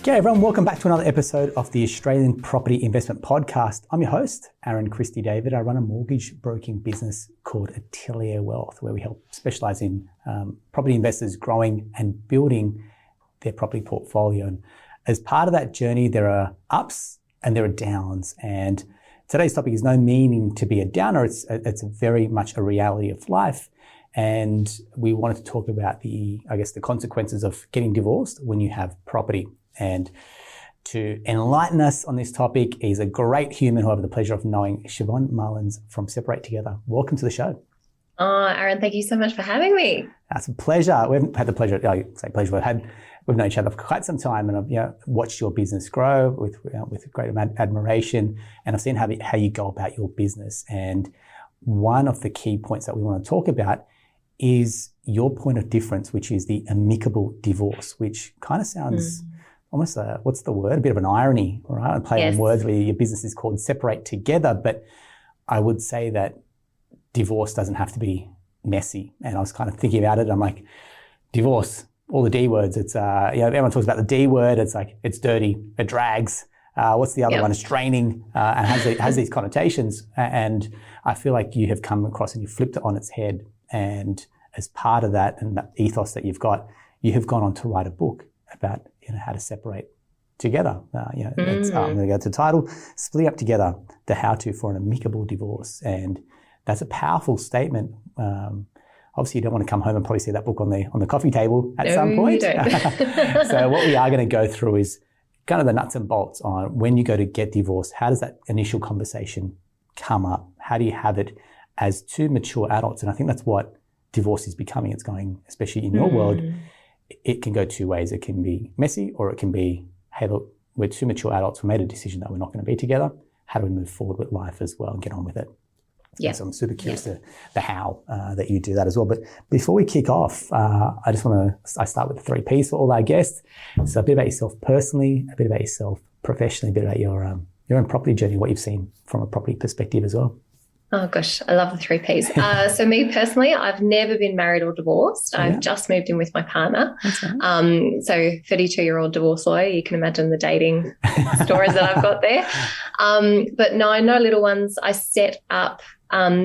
G'day everyone, welcome back to another episode of the Australian Property Investment Podcast. I'm your host, Aaron Christie David. I run a mortgage broking business called Atelier Wealth, where we help specialise in property investors growing and building their property portfolio. And as part of that journey, there are ups and there are downs. And today's topic is no meaning to be a downer. It's very much a reality of life. And we wanted to talk about the consequences of getting divorced when you have property. And to enlighten us on this topic is a great human who I have the pleasure of knowing, Siobhan Mullins from Separate Together. Welcome to the show. Oh, Aaron, thank you so much for having me. That's a pleasure. We've had the pleasure, we've known each other for quite some time, and I've watched your business grow with great admiration, and I've seen how you go about your business. And one of the key points that we want to talk about is your point of difference, which is the amicable divorce, which kind of sounds almost a bit of an irony, right? I play on words where your business is called Separate Together, but I would say that divorce doesn't have to be messy. And I was kind of thinking about it. I'm like, divorce, all the D words. It's everyone talks about the D word. It's like it's dirty, it drags. What's the other one? It's draining, and has these connotations. And I feel like you have come across and you flipped it on its head. And as part of that and that ethos that you've got, you have gone on to write a book about how to separate together. I'm going to go to the title, Splitting Up Together, the How-To for an Amicable Divorce. And that's a powerful statement. Obviously, you don't want to come home and probably see that book on the coffee table at some point. You don't. So what we are going to go through is kind of the nuts and bolts on when you go to get divorced, how does that initial conversation come up? How do you have it as two mature adults? And I think that's what divorce is becoming. It's going, especially in your world, it can go two ways. It can be messy, or it can be, hey, look, we're two mature adults. We made a decision that we're not going to be together. How do we move forward with life as well and get on with it? Yeah. So I'm super curious to the how that you do that as well. But before we kick off, I start with the 3 Ps for all our guests. So a bit about yourself personally, a bit about yourself professionally, a bit about your own property journey, what you've seen from a property perspective as well. Oh, gosh, I love the 3 Ps. So me personally, I've never been married or divorced. I've just moved in with my partner. That's right. So 32-year-old divorce lawyer, you can imagine the dating stories that I've got there. But no little ones. I set up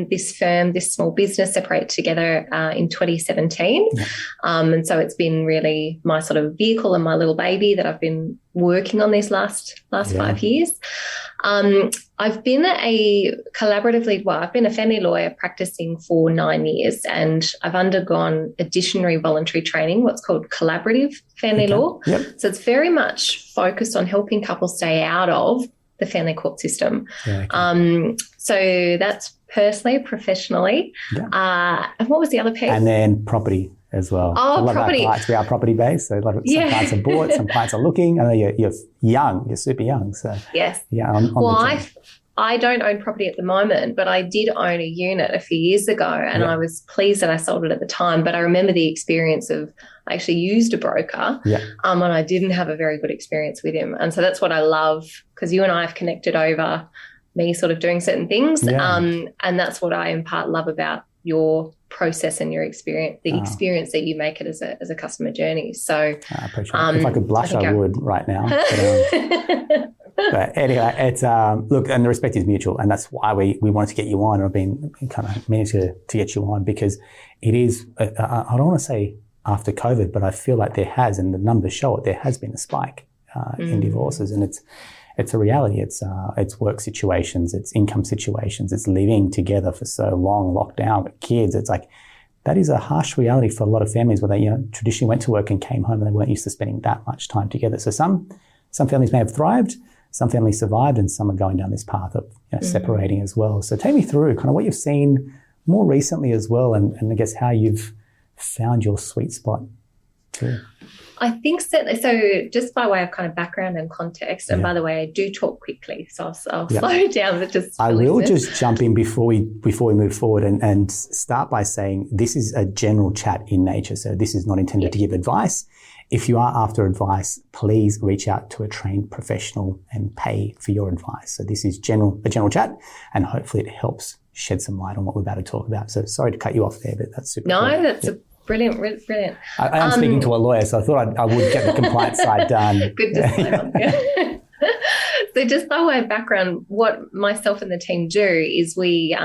this firm, this small business, Separate Together, in 2017. Yeah. And so it's been really my sort of vehicle and my little baby that I've been working on these last 5 years. I've been a family lawyer practicing for 9 years, and I've undergone additionary voluntary training, what's called collaborative family law. Yep. So it's very much focused on helping couples stay out of the family court system. Yeah, okay. So that's personally, professionally. Yeah. And what was the other piece? And then property as well. Oh, so property. We are property based. So some clients are bought, some clients are looking. I know you're young, you're super young. So yes. Yeah. I don't own property at the moment, but I did own a unit a few years ago, and I was pleased that I sold it at the time. But I remember the experience of I actually used a broker, and I didn't have a very good experience with him. And so that's what I love, because you and I have connected over me sort of doing certain things, and that's what I in part love about your process and your experience, the experience that you make it as a customer journey. So I appreciate it. If I could blush, I would right now. But anyway, it's look, and the respect is mutual, and that's why we wanted to get you on. I've been kind of meaning to get you on, because it is. I don't want to say after COVID, but I feel like there has, and the numbers show it. There has been a spike in divorces, and it's a reality. It's work situations, it's income situations, it's living together for so long, locked down with kids. It's like that is a harsh reality for a lot of families where they traditionally went to work and came home and they weren't used to spending that much time together. So some families may have thrived. Some families survived, and some are going down this path of separating as well. So take me through kind of what you've seen more recently as well, and I guess how you've found your sweet spot too. I think so. Just by way of kind of background and context, and by the way, I do talk quickly, so I'll slow down. But I will just jump in before we move forward and start by saying this is a general chat in nature. So this is not intended to give advice. If you are after advice, please reach out to a trained professional and pay for your advice. So this is a general chat, and hopefully it helps shed some light on what we're about to talk about. So sorry to cut you off there, but that's super cool. That's a Brilliant. I am speaking to a lawyer, so I thought I would get the compliance side done. Good disclaimer. Yeah. So just by way of background, what myself and the team do is we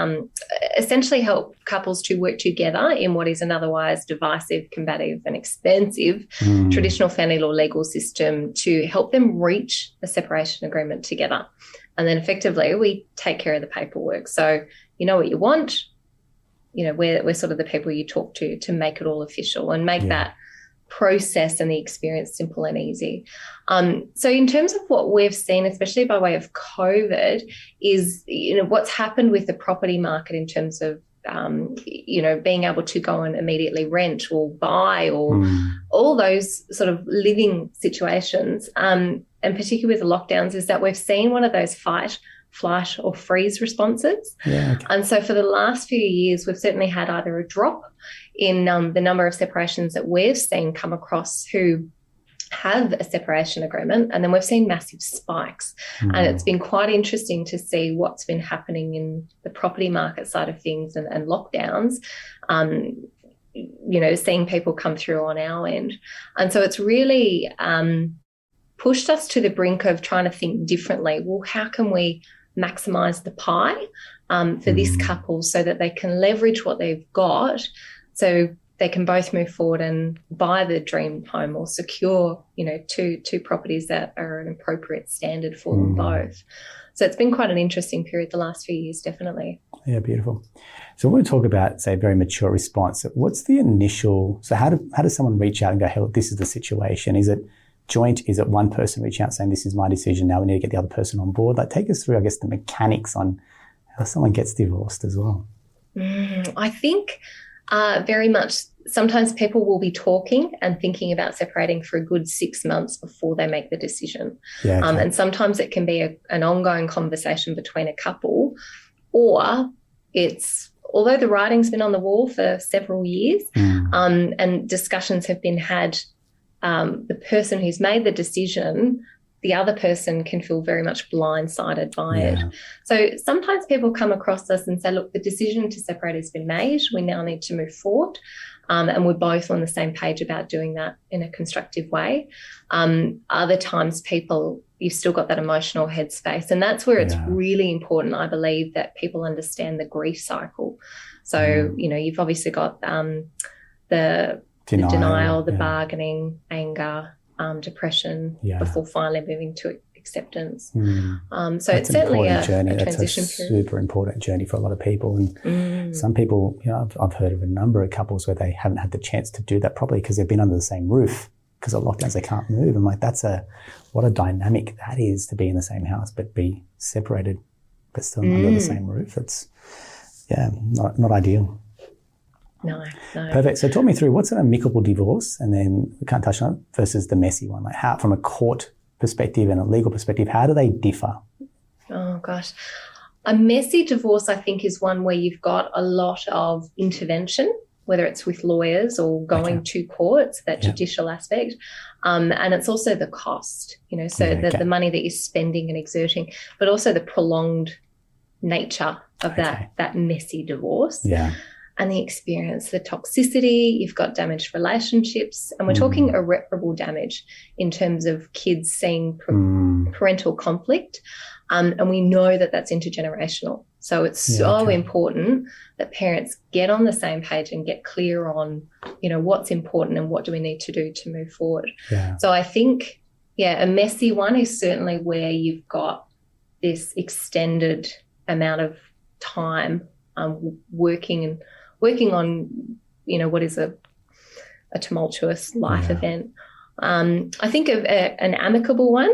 essentially help couples to work together in what is an otherwise divisive, combative and expensive traditional family law legal system to help them reach a separation agreement together. And then effectively we take care of the paperwork. So you know what you want, you know, we're sort of the people you talk to make it all official and make that process and the experience simple and easy. So in terms of what we've seen, especially by way of COVID, is, you know, what's happened with the property market in terms of, you know, being able to go and immediately rent or buy or all those sort of living situations, and particularly with the lockdowns, is that we've seen one of those fight, flight or freeze responses. Yeah, okay. And so for the last few years, we've certainly had either a drop in the number of separations that we've seen come across who have a separation agreement, and then we've seen massive spikes. And it's been quite interesting to see what's been happening in the property market side of things and lockdowns, you know, seeing people come through on our end. And so it's really pushed us to the brink of trying to think differently. Well, how can we maximise the pie for this couple so that they can leverage what they've got, so they can both move forward and buy the dream home or secure, you know, two properties that are an appropriate standard for them both. So it's been quite an interesting period the last few years, definitely. Yeah, beautiful. So when we talk about, say, a very mature response, what's the initial, so how does someone reach out and go, hey, look, this is the situation? Is it joint? Is it one person reaching out saying, this is my decision, now we need to get the other person on board? Like, take us through, I guess, the mechanics on how someone gets divorced as well. I think very much sometimes people will be talking and thinking about separating for a good 6 months before they make the decision. Yeah, okay. And sometimes it can be an ongoing conversation between a couple, or it's, although the writing's been on the wall for several years and discussions have been had, the person who's made the decision, the other person can feel very much blindsided by it. So sometimes people come across us and say, look, the decision to separate has been made. We now need to move forward. And we're both on the same page about doing that in a constructive way. Other times you've still got that emotional headspace. And that's where it's really important, I believe, that people understand the grief cycle. So, you know, you've obviously got the denial, the bargaining, anger, depression before finally moving to acceptance. So that's it's certainly a transition period. That's a super important journey for a lot of people. And some people, you know, I've heard of a number of couples where they haven't had the chance to do that properly because they've been under the same roof because of lockdowns, they can't move. I'm like, what a dynamic that is, to be in the same house but be separated but still under the same roof. It's, not ideal. No. Perfect. So talk me through, what's an amicable divorce, and then we can't touch on it, versus the messy one? Like, how, from a court perspective and a legal perspective, how do they differ? Oh, gosh. A messy divorce, I think, is one where you've got a lot of intervention, whether it's with lawyers or going to courts, that judicial aspect. And it's also the cost, you know, so the money that you're spending and exerting, but also the prolonged nature of that messy divorce. Yeah. And the experience, the toxicity, you've got damaged relationships, and we're talking irreparable damage in terms of kids seeing parental conflict, and we know that that's intergenerational. So it's so important that parents get on the same page and get clear on, you know, what's important and what do we need to do to move forward. Yeah. So I think, a messy one is certainly where you've got this extended amount of time working on, you know, what is a tumultuous life event. I think of an amicable one.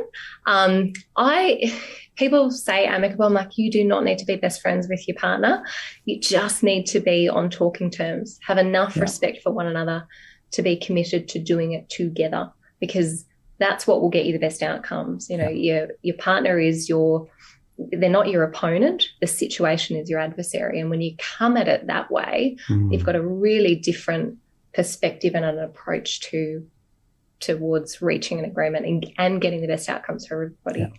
People say amicable. I'm like, you do not need to be best friends with your partner. You just need to be on talking terms, have enough respect for one another to be committed to doing it together, because that's what will get you the best outcomes. You know, your partner is they're not your opponent. The situation is your adversary. And when you come at it that way, you've got a really different perspective and an approach towards reaching an agreement and getting the best outcomes for everybody. Yeah.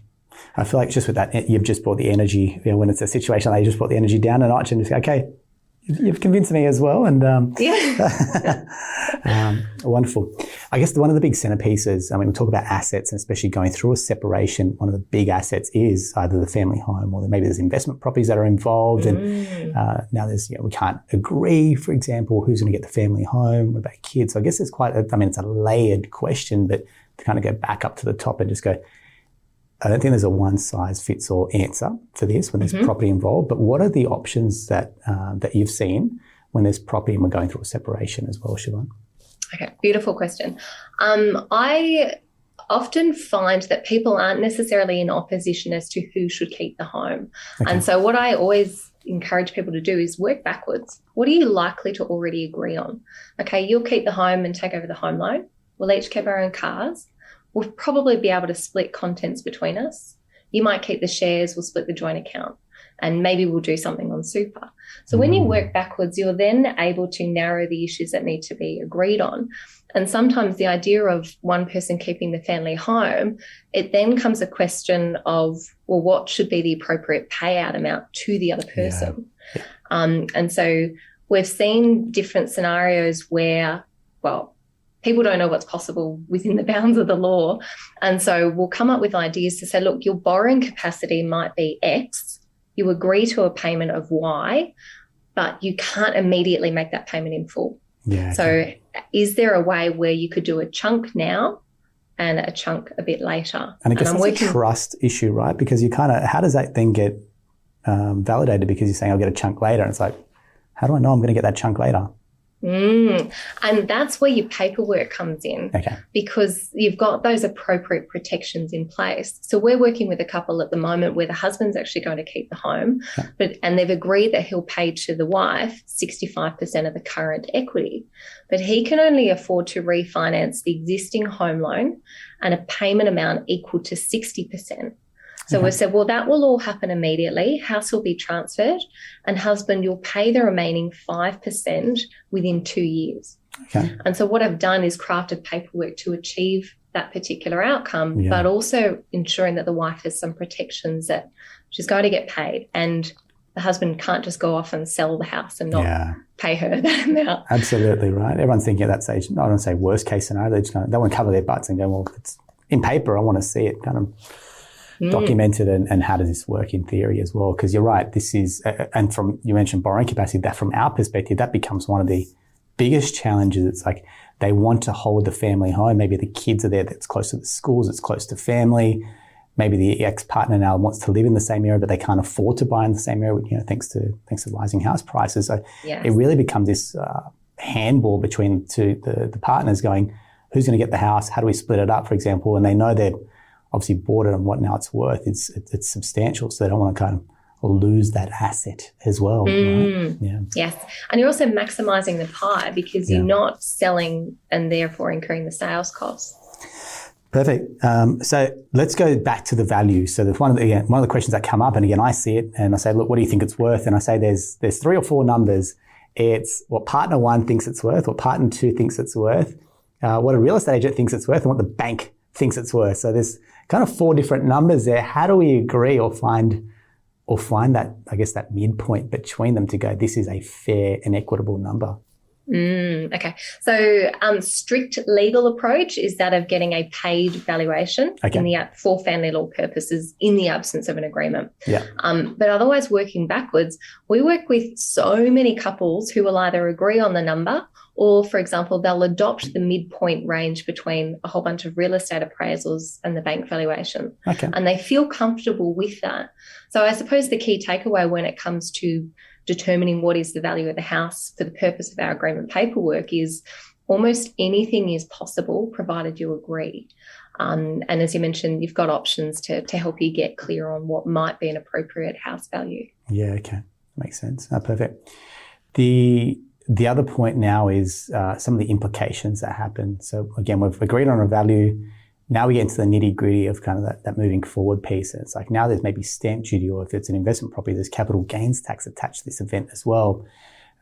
I feel like just with that, you've just brought the energy, you know, when it's a situation, you just brought the energy down a notch and just go, okay, You've convinced me as well, and Yeah. wonderful. I guess one of the big centerpieces, I mean, we talk about assets, and especially going through a separation, one of the big assets is either the family home or maybe there's investment properties that are involved. And now there's, we can't agree, for example, who's going to get the family home, what about kids? So I guess there's it's a layered question, but to kind of go back up to the top and just go, I don't think there's a one-size-fits-all answer for this when there's property involved, but what are the options that you've seen when there's property and we're going through a separation as well, Siobhan? Okay, beautiful question. I often find that people aren't necessarily in opposition as to who should keep the home. Okay. And so what I always encourage people to do is work backwards. What are you likely to already agree on? Okay, you'll keep the home and take over the home loan. We'll each keep our own cars. We'll probably be able to split contents between us. You might keep the shares, we'll split the joint account, and maybe we'll do something on super. So when you work backwards, you're then able to narrow the issues that need to be agreed on. And sometimes the idea of one person keeping the family home, it then comes a question of, well, what should be the appropriate payout amount to the other person? Yeah. And so we've seen different scenarios where, people don't know what's possible within the bounds of the law. And so we'll come up with ideas to say, look, your borrowing capacity might be X. You agree to a payment of Y, but you can't immediately make that payment in full. Yeah. So is there a way where you could do a chunk now and a chunk a bit later? And I guess that's a trust issue, right? Because you how does that then get validated? Because you're saying I'll get a chunk later. And it's like, how do I know I'm going to get that chunk later? And that's where your paperwork comes in, because you've got those appropriate protections in place. So we're working with a couple at the moment where the husband's actually going to keep the home, and they've agreed that he'll pay to the wife 65% of the current equity, but he can only afford to refinance the existing home loan and a payment amount equal to 60%. So we said, well, that will all happen immediately. House will be transferred, and husband, you'll pay the remaining 5% within 2 years. Okay. And so what I've done is crafted paperwork to achieve that particular outcome, but also ensuring that the wife has some protections that she's going to get paid, and the husband can't just go off and sell the house and not pay her that amount. Absolutely right. Everyone's thinking at that stage, I don't want to say worst case scenario, they want to cover their butts and go, well, it's in paper, I want to see it kind of documented, and how does this work in theory as well? Because you're right, this is, and you mentioned borrowing capacity, that from our perspective, that becomes one of the biggest challenges. It's like they want to hold the family home. Maybe the kids are there, that's close to the schools, it's close to family. Maybe the ex-partner now wants to live in the same area, but they can't afford to buy in the same area, thanks to rising house prices. So it really becomes this handball between the partners going, who's going to get the house? How do we split it up, for example? And they know they're obviously bought it and what now it's worth. It's substantial, so they don't want to kind of lose that asset as well. Right? Yeah. Yes. And you're also maximising the pie because you're not selling and therefore incurring the sales costs. Perfect. So let's go back to the value. So one of the questions that come up, and again, I see it and I say, look, what do you think it's worth? And I say there's 3 or 4 numbers. It's what partner 1 thinks it's worth, what partner 2 thinks it's worth, what a real estate agent thinks it's worth, and what the bank thinks it's worth. So there's kind of 4 different numbers there. How do we agree or find that, I guess, that midpoint between them to go, this is a fair and equitable number? Okay. So strict legal approach is that of getting a paid valuation for family law purposes in the absence of an agreement. Yeah. But otherwise, working backwards, we work with so many couples who will either agree on the number or, for example, they'll adopt the midpoint range between a whole bunch of real estate appraisals and the bank valuation. Okay. And they feel comfortable with that. So I suppose the key takeaway when it comes to determining what is the value of the house for the purpose of our agreement paperwork is almost anything is possible provided you agree. And as you mentioned, you've got options to help you get clear on what might be an appropriate house value. Yeah, okay. Makes sense. Perfect. The other point now is some of the implications that happen. So again, we've agreed on a value. Now we get into the nitty-gritty of kind of that moving forward piece. And it's like now there's maybe stamp duty, or if it's an investment property, there's capital gains tax attached to this event as well,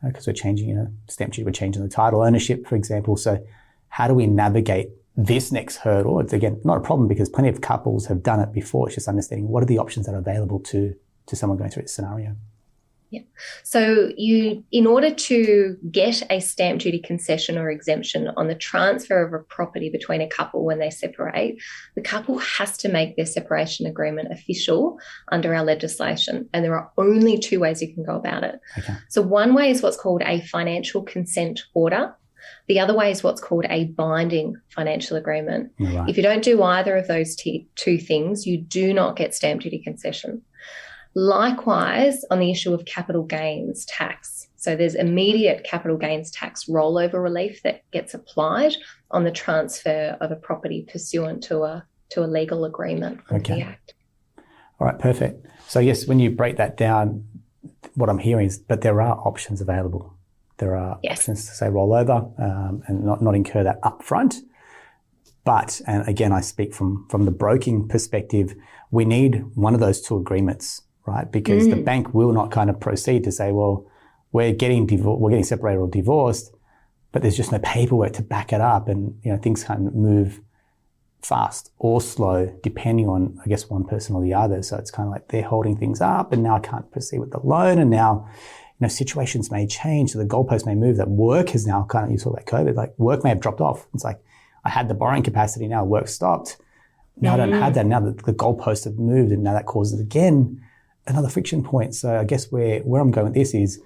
because we're changing, stamp duty, we're changing the title ownership, for example. So how do we navigate this next hurdle? It's, again, not a problem because plenty of couples have done it before. It's just understanding what are the options that are available to someone going through this scenario. Yeah. So in order to get a stamp duty concession or exemption on the transfer of a property between a couple when they separate, the couple has to make their separation agreement official under our legislation. And there are only two ways you can go about it. Okay. So one way is what's called a financial consent order. The other way is what's called a binding financial agreement. Right. If you don't do either of those two things, you do not get stamp duty concession. Likewise, on the issue of capital gains tax. So there's immediate capital gains tax rollover relief that gets applied on the transfer of a property pursuant to a legal agreement under the Act. All right, perfect. So yes, when you break that down, what I'm hearing is that there are options available. There are options to say roll over and not incur that upfront. But, and again, I speak from the broking perspective, we need one of those two agreements, right? Because the bank will not kind of proceed to say, well, we're getting separated or divorced, but there's just no paperwork to back it up, and things kind of move fast or slow depending on, I guess, one person or the other. So it's kind of like they're holding things up, and now I can't proceed with the loan, and now situations may change, so the goalpost may move. That work has now kind of, you saw that COVID, like work may have dropped off. It's like I had the borrowing capacity, now work stopped. Now I don't have that. Now the goalposts have moved, and now that causes again another friction point. So I guess where I'm going with this is,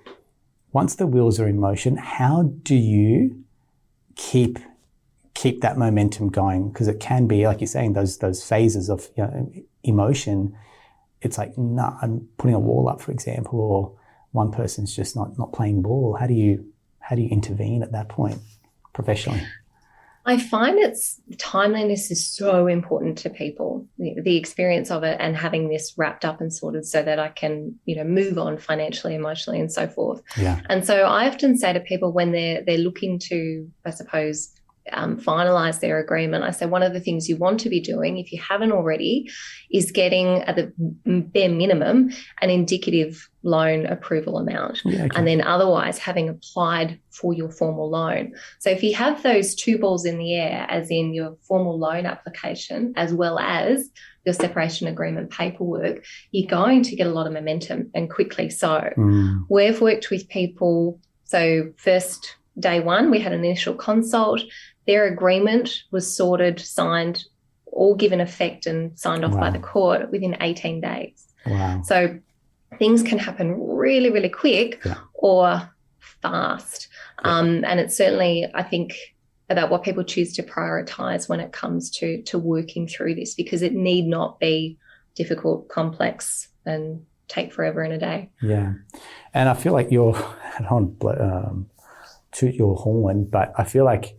once the wheels are in motion, how do you keep that momentum going? Because it can be, like you're saying, those phases of emotion. It's like, nah, I'm putting a wall up, for example, or one person's just not playing ball. How do you intervene at that point professionally? I find timeliness is so important to people, the experience of it and having this wrapped up and sorted so that I can, move on financially, emotionally, and so forth. Yeah. And so I often say to people when they're looking to, I suppose, finalize their agreement, I say one of the things you want to be doing, if you haven't already, is getting at the bare minimum an indicative loan approval amount, and then otherwise having applied for your formal loan. So if you have those two balls in the air, as in your formal loan application as well as your separation agreement paperwork, you're going to get a lot of momentum and quickly. So we've worked with people. So first day one, we had an initial consult. Their agreement was sorted, signed, all given effect and signed off by the court within 18 days. Wow. So things can happen really, really quick or fast. And it's certainly, I think, about what people choose to prioritise when it comes to working through this, because it need not be difficult, complex, and take forever and a day. Yeah. And I feel like I don't toot your horn, but I feel like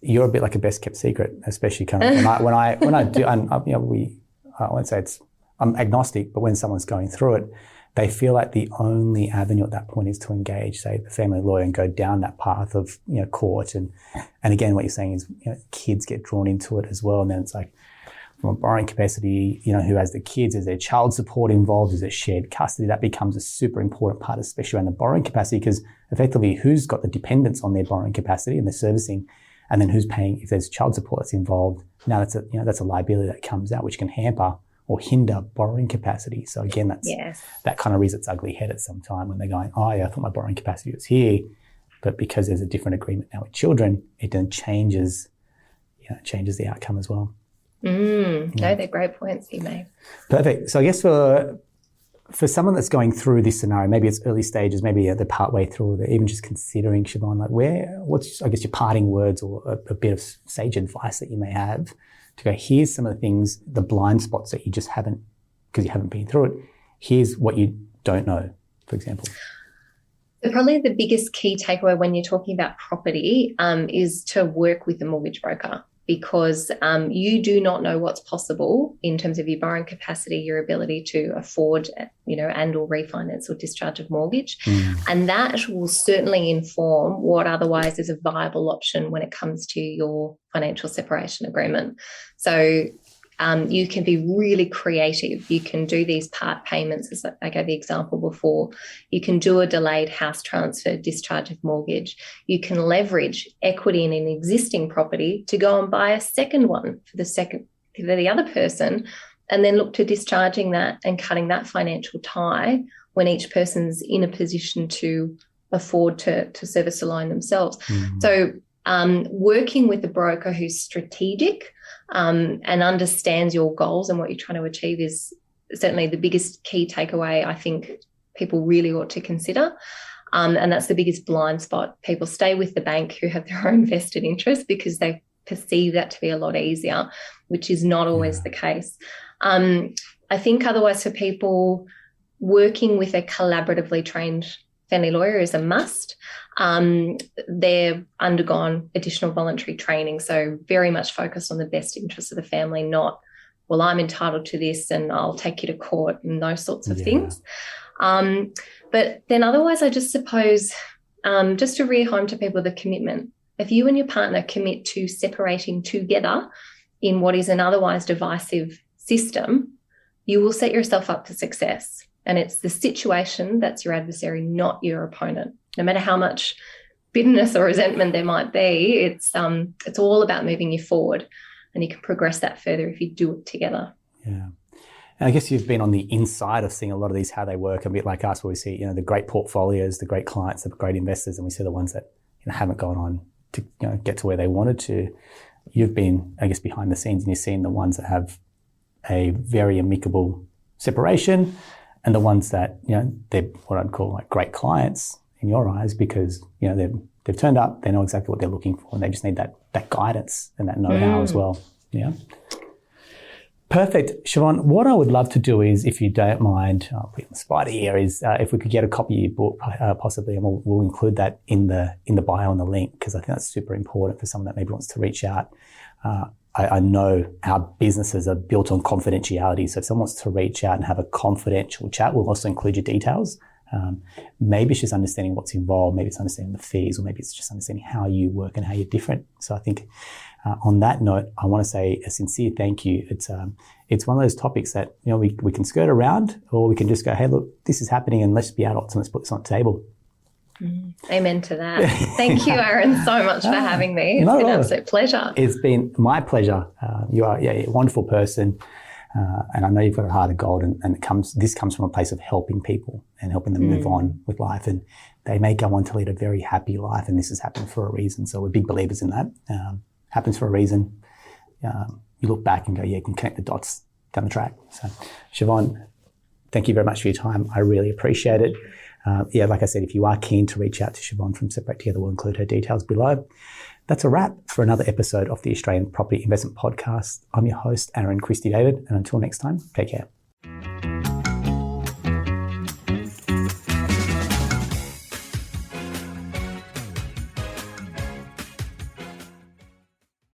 you're a bit like a best kept secret, especially kind of when I do, and I won't say I'm agnostic, but when someone's going through it, they feel like the only avenue at that point is to engage, say, the family lawyer and go down that path of court, and again, what you're saying is kids get drawn into it as well, and then it's like, from a borrowing capacity, who has the kids, is there child support involved, is there shared custody? That becomes a super important part, especially around the borrowing capacity, because effectively who's got the dependence on their borrowing capacity and the servicing, and then who's paying if there's child support that's involved. Now that's a liability that comes out, which can hamper or hinder borrowing capacity. So again, that kind of rears its ugly head at some time when they're going, oh yeah, I thought my borrowing capacity was here, but because there's a different agreement now with children, it then changes the outcome as well. No, they're great points you made. Perfect. So I guess for someone that's going through this scenario, maybe it's early stages, maybe they're partway through, or they're even just considering, Siobhan, like what's, I guess, your parting words or a bit of sage advice that you may have to go, here's some of the things, the blind spots that you just haven't, because you haven't been through it. Here's what you don't know, for example. So probably the biggest key takeaway when you're talking about property is to work with a mortgage broker, because you do not know what's possible in terms of your borrowing capacity, your ability to afford, and or refinance or discharge of mortgage. And that will certainly inform what otherwise is a viable option when it comes to your financial separation agreement. So you can be really creative. You can do these part payments, as I gave the example before. You can do a delayed house transfer, discharge of mortgage. You can leverage equity in an existing property to go and buy a second one for the other person, and then look to discharging that and cutting that financial tie when each person's in a position to afford to service a loan themselves. So working with a broker who's strategic and understands your goals and what you're trying to achieve is certainly the biggest key takeaway I think people really ought to consider. And that's the biggest blind spot. People stay with the bank who have their own vested interest because they perceive that to be a lot easier, which is not always the case. I think otherwise for people, working with a collaboratively trained family lawyer is a must. They've undergone additional voluntary training, so very much focused on the best interests of the family, not, well, I'm entitled to this and I'll take you to court and those sorts of things. But then otherwise, I just suppose, just to rear home to people the commitment. If you and your partner commit to separating together in what is an otherwise divisive system, you will set yourself up for success. And it's the situation that's your adversary, not your opponent. No matter how much bitterness or resentment there might be, it's all about moving you forward, and you can progress that further if you do it together. Yeah. And I guess you've been on the inside of seeing a lot of these, how they work, a bit like us, where we see, the great portfolios, the great clients, the great investors, and we see the ones that haven't gone on to get to where they wanted to. You've been, I guess, behind the scenes, and you've seen the ones that have a very amicable separation, and the ones that they're what I'd call like great clients in your eyes, because they've turned up, they know exactly what they're looking for, and they just need that guidance and that know-how as well. Yeah. Perfect. Siobhan, what I would love to do is, if you don't mind, I'll put you on the spot here, is if we could get a copy of your book, possibly, and we'll include that in the bio and the link, because I think that's super important for someone that maybe wants to reach out. I know our businesses are built on confidentiality, so if someone wants to reach out and have a confidential chat, we'll also include your details. Maybe it's just understanding what's involved, maybe it's understanding the fees, or maybe it's just understanding how you work and how you're different. So I think on that note, I want to say a sincere thank you. It's one of those topics that we can skirt around, or we can just go, hey, look, this is happening, and let's be adults and let's put this on the table. Amen to that. Thank you, Aaron, so much for having me. It's been an absolute pleasure. It's been my pleasure. You are a wonderful person, and I know you've got a heart of gold, and this comes from a place of helping people and helping them move on with life, and they may go on to lead a very happy life, and this has happened for a reason. So we're big believers in that. Happens for a reason. You look back and go, you can connect the dots down the track. So Siobhan, thank you very much for your time. I really appreciate it. Like I said, if you are keen to reach out to Siobhan from Separate Together, we'll include her details below. That's a wrap for another episode of the Australian Property Investment Podcast. I'm your host, Aaron Christie David, and until next time, take care.